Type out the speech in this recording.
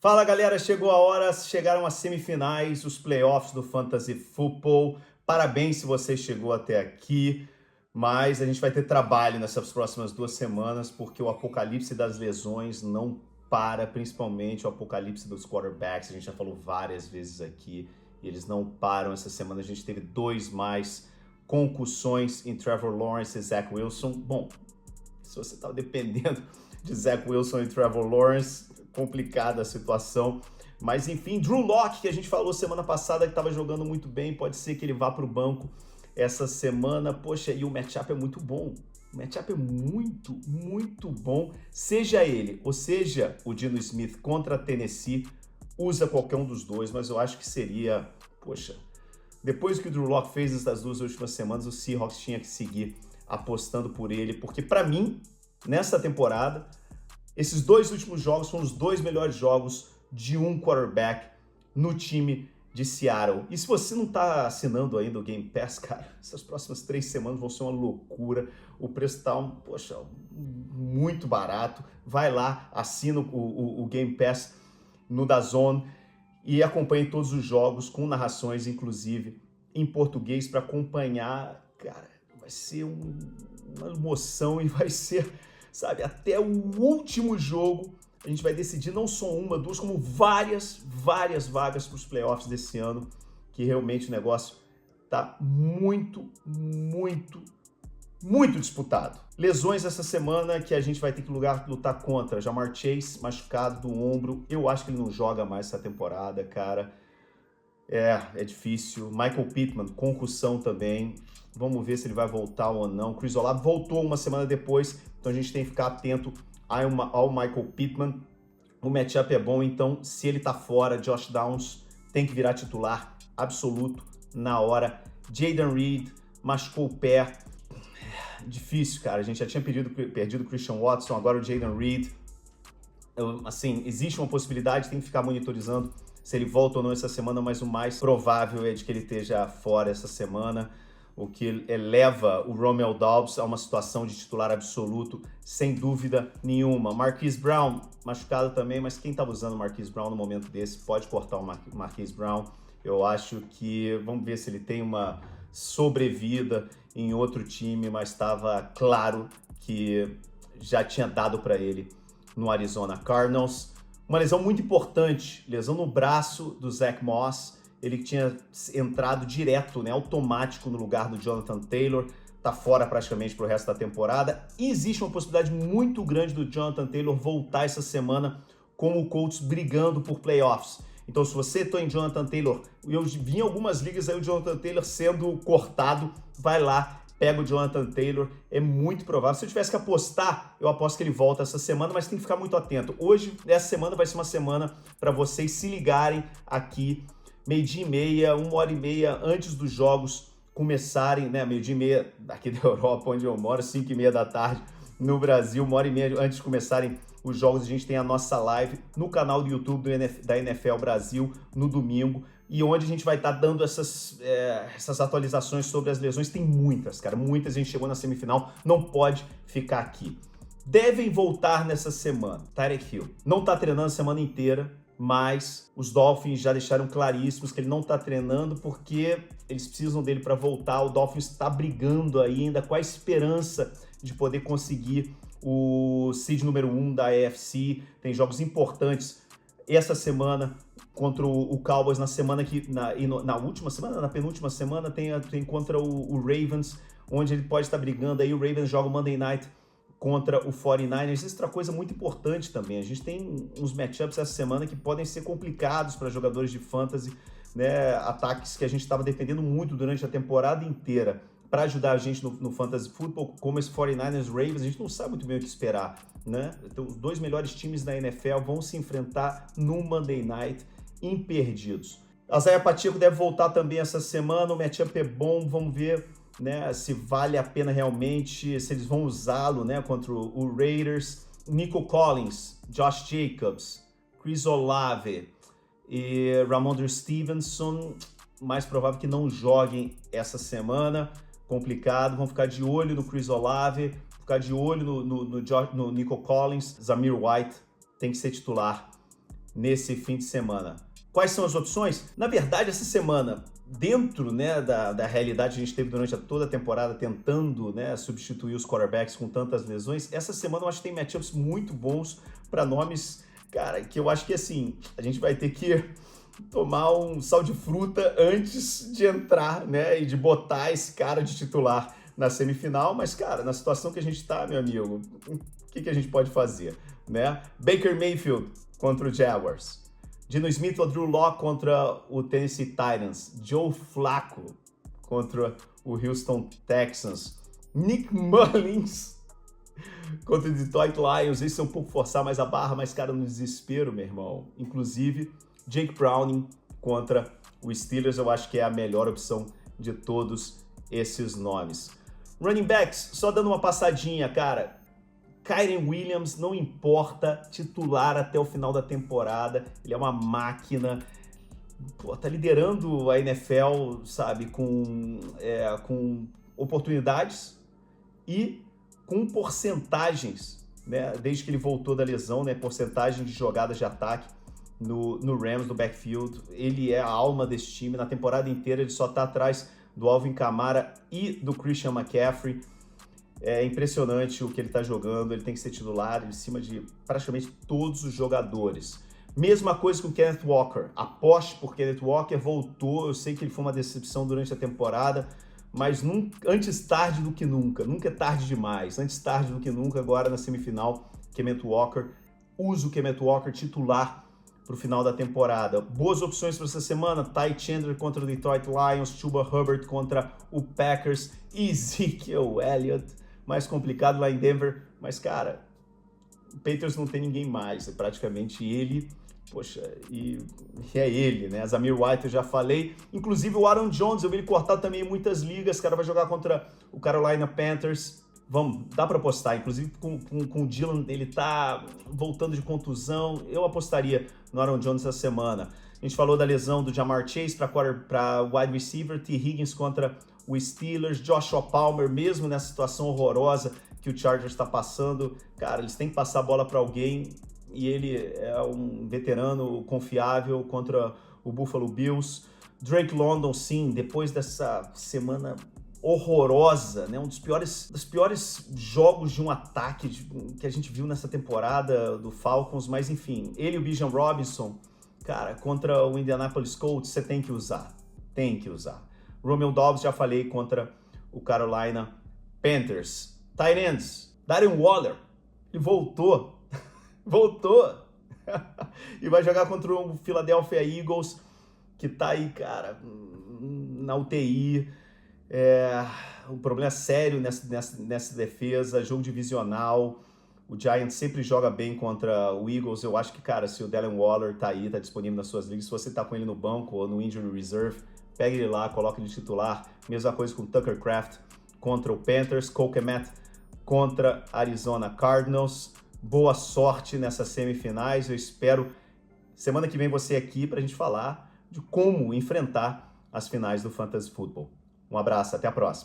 Fala galera, chegou a hora, chegaram as semifinais, os playoffs do Fantasy Football. Parabéns se você chegou até aqui, mas a gente vai ter trabalho nessas próximas 2 semanas porque o apocalipse das lesões não para, principalmente o apocalipse dos quarterbacks. A gente já falou várias vezes aqui e eles não param. Essa semana a gente teve 2 mais concussões em Trevor Lawrence e Zach Wilson. Bom, se você estava dependendo de Zach Wilson e Trevor Lawrence, complicada a situação. Mas enfim, Drew Lock, que a gente falou semana passada que estava jogando muito bem, pode ser que ele vá para o banco essa semana. Poxa, e o matchup é muito bom. O matchup é muito bom. Seja ele, ou seja o Geno Smith contra a Tennessee, usa qualquer um dos dois, mas eu acho que seria, poxa, depois que o Drew Lock fez essas 2 últimas semanas, o Seahawks tinha que seguir apostando por ele, porque para mim, nessa temporada, esses 2 últimos jogos foram os 2 melhores jogos de um quarterback no time de Seattle. E se você não está assinando ainda o Game Pass, cara, essas próximas 3 semanas vão ser uma loucura. O preço está, muito barato. Vai lá, assina o Game Pass no DAZN e acompanhe todos os jogos com narrações, inclusive, em português para acompanhar. Cara, vai ser uma emoção e vai ser, sabe, até o último jogo a gente vai decidir não só uma, 2, como várias vagas para os playoffs desse ano, que realmente o negócio tá muito disputado. Lesões essa semana que a gente vai ter que lutar contra. Ja'Marr Chase, machucado do ombro. Eu acho que ele não joga mais essa temporada, cara. É difícil. Michael Pittman, concussão também. Vamos ver se ele vai voltar ou não. Chris Olave voltou uma semana depois, então a gente tem que ficar atento ao Michael Pittman. O matchup é bom, então se ele tá fora, Josh Downs tem que virar titular absoluto na hora. Jayden Reed machucou o pé. Difícil, cara. A gente já tinha perdido o Christian Watson, agora o Jayden Reed. Assim, existe uma possibilidade, tem que ficar monitorizando se ele volta ou não essa semana, mas o mais provável é de que ele esteja fora essa semana, o que eleva o Romeo Doubs a uma situação de titular absoluto, sem dúvida nenhuma. Marquise Brown, machucado também, mas quem estava usando o Marquise Brown no momento desse pode cortar o Marquise Brown. Eu acho que, vamos ver se ele tem uma sobrevida em outro time, mas estava claro que já tinha dado para ele no Arizona Cardinals. Uma lesão muito importante, lesão no braço do Zach Moss. Ele tinha entrado direto, automático no lugar do Jonathan Taylor, tá fora praticamente pro resto da temporada. E existe uma possibilidade muito grande do Jonathan Taylor voltar essa semana com o Colts brigando por playoffs. Então, se você está em Jonathan Taylor, eu vi em algumas ligas aí o Jonathan Taylor sendo cortado, vai lá, pega o Jonathan Taylor, é muito provável. Se eu tivesse que apostar, eu aposto que ele volta essa semana, mas tem que ficar muito atento. Hoje, essa semana vai ser uma semana para vocês se ligarem aqui, 12h30, 1h30 antes dos jogos começarem, né? 12h30 aqui da Europa, onde eu moro, 5h30 da tarde no Brasil, 1h30 antes de começarem os jogos, a gente tem a nossa live no canal do YouTube da NFL Brasil no domingo, e onde a gente vai estar dando essas atualizações sobre as lesões. Tem muitas, cara, muitas. A gente chegou na semifinal, não pode ficar aqui. Devem voltar nessa semana. Tyreek Hill não tá treinando a semana inteira, mas os Dolphins já deixaram claríssimos que ele não tá treinando porque eles precisam dele para voltar. O Dolphins está brigando ainda com a esperança de poder conseguir o seed número 1 da AFC. Tem jogos importantes essa semana contra o Cowboys, na semana que na última semana, na penúltima semana tem contra o Ravens, onde ele pode estar brigando aí. O Ravens joga o Monday Night contra o 49ers. Outra coisa muito importante também, a gente tem uns matchups essa semana que podem ser complicados para jogadores de fantasy, né? Ataques que a gente estava defendendo muito durante a temporada inteira para ajudar a gente no fantasy football, como esse 49ers Ravens. A gente não sabe muito bem o que esperar, né? Então, os 2 melhores times da NFL vão se enfrentar no Monday Night, imperdidos. Isaiah Pacheco deve voltar também essa semana, o matchup é bom, vamos ver, né, se vale a pena realmente, se eles vão usá-lo, né, contra o Raiders. Nico Collins, Josh Jacobs, Chris Olave e Ramondre Stevenson, mais provável que não joguem essa semana. Complicado, vão ficar de olho no Chris Olave, ficar de olho no Nico Collins. Zamir White tem que ser titular nesse fim de semana. Quais são as opções? Na verdade, essa semana, dentro, né, da realidade que a gente teve durante toda a temporada, tentando, né, substituir os quarterbacks com tantas lesões, essa semana eu acho que tem matchups muito bons para nomes, cara, que eu acho que assim, a gente vai ter que tomar um sal de fruta antes de entrar, né, e de botar esse cara de titular na semifinal, mas, cara, na situação que a gente tá, meu amigo, o que a gente pode fazer, né? Baker Mayfield contra o Jaguars. Geno Smith ou Drew Lock contra o Tennessee Titans. Joe Flacco contra o Houston Texans. Nick Mullins contra o Detroit Lions. Isso é um pouco forçar mais a barra, mas, cara, no desespero, meu irmão. Inclusive, Jake Browning contra o Steelers. Eu acho que é a melhor opção de todos esses nomes. Running backs, só dando uma passadinha, cara. Kyren Williams, não importa, titular até o final da temporada. Ele é uma máquina. Pô, tá liderando a NFL, sabe, com oportunidades e com porcentagens, né, desde que ele voltou da lesão, né, porcentagem de jogadas de ataque no Rams, no backfield. Ele é a alma desse time. Na temporada inteira ele só tá atrás do Alvin Kamara e do Christian McCaffrey. É impressionante o que ele tá jogando, ele tem que ser titular em cima de praticamente todos os jogadores. Mesma coisa com o Kenneth Walker. Aposte por Kenneth Walker, voltou. Eu sei que ele foi uma decepção durante a temporada, mas antes tarde do que nunca. Nunca é tarde demais. Antes tarde do que nunca, agora na semifinal, Kenneth Walker. Usa o Kenneth Walker titular para o final da temporada. Boas opções para essa semana: Ty Chandler contra o Detroit Lions, Chuba Hubbard contra o Packers, Ezekiel Elliott, mais complicado lá em Denver, mas, cara, o Patriots não tem ninguém mais, é praticamente ele, poxa, e é ele, né? Zamir White eu já falei, inclusive o Aaron Jones, eu vi ele cortado também em muitas ligas, cara, vai jogar contra o Carolina Panthers. Vamos, dá para apostar, inclusive com o Dylan, ele tá voltando de contusão, eu apostaria no Aaron Jones essa semana. A gente falou da lesão do Ja'Marr Chase para wide receiver, T. Higgins contra o Steelers, Joshua Palmer, mesmo nessa situação horrorosa que o Chargers está passando, cara, eles têm que passar a bola para alguém e ele é um veterano confiável contra o Buffalo Bills. Drake London, sim, depois dessa semana horrorosa, né? Um dos piores jogos de um ataque que a gente viu nessa temporada do Falcons, mas enfim, ele e o Bijan Robinson, cara, contra o Indianapolis Colts, você tem que usar. Romeo Doubs, já falei, contra o Carolina Panthers. Tight ends, Darren Waller, ele voltou, e vai jogar contra o Philadelphia Eagles, que tá aí, cara, na UTI. Um problema sério nessa defesa, jogo divisional. O Giants sempre joga bem contra o Eagles. Eu acho que, cara, se o Darren Waller tá aí, tá disponível nas suas ligas, se você tá com ele no banco ou no injury reserve, pega ele lá, coloca ele de titular. Mesma coisa com o Tucker Kraft contra o Panthers, Cole Kmet contra Arizona Cardinals. Boa sorte nessas semifinais. Eu espero semana que vem você aqui pra gente falar de como enfrentar as finais do Fantasy Football. Um abraço, até a próxima.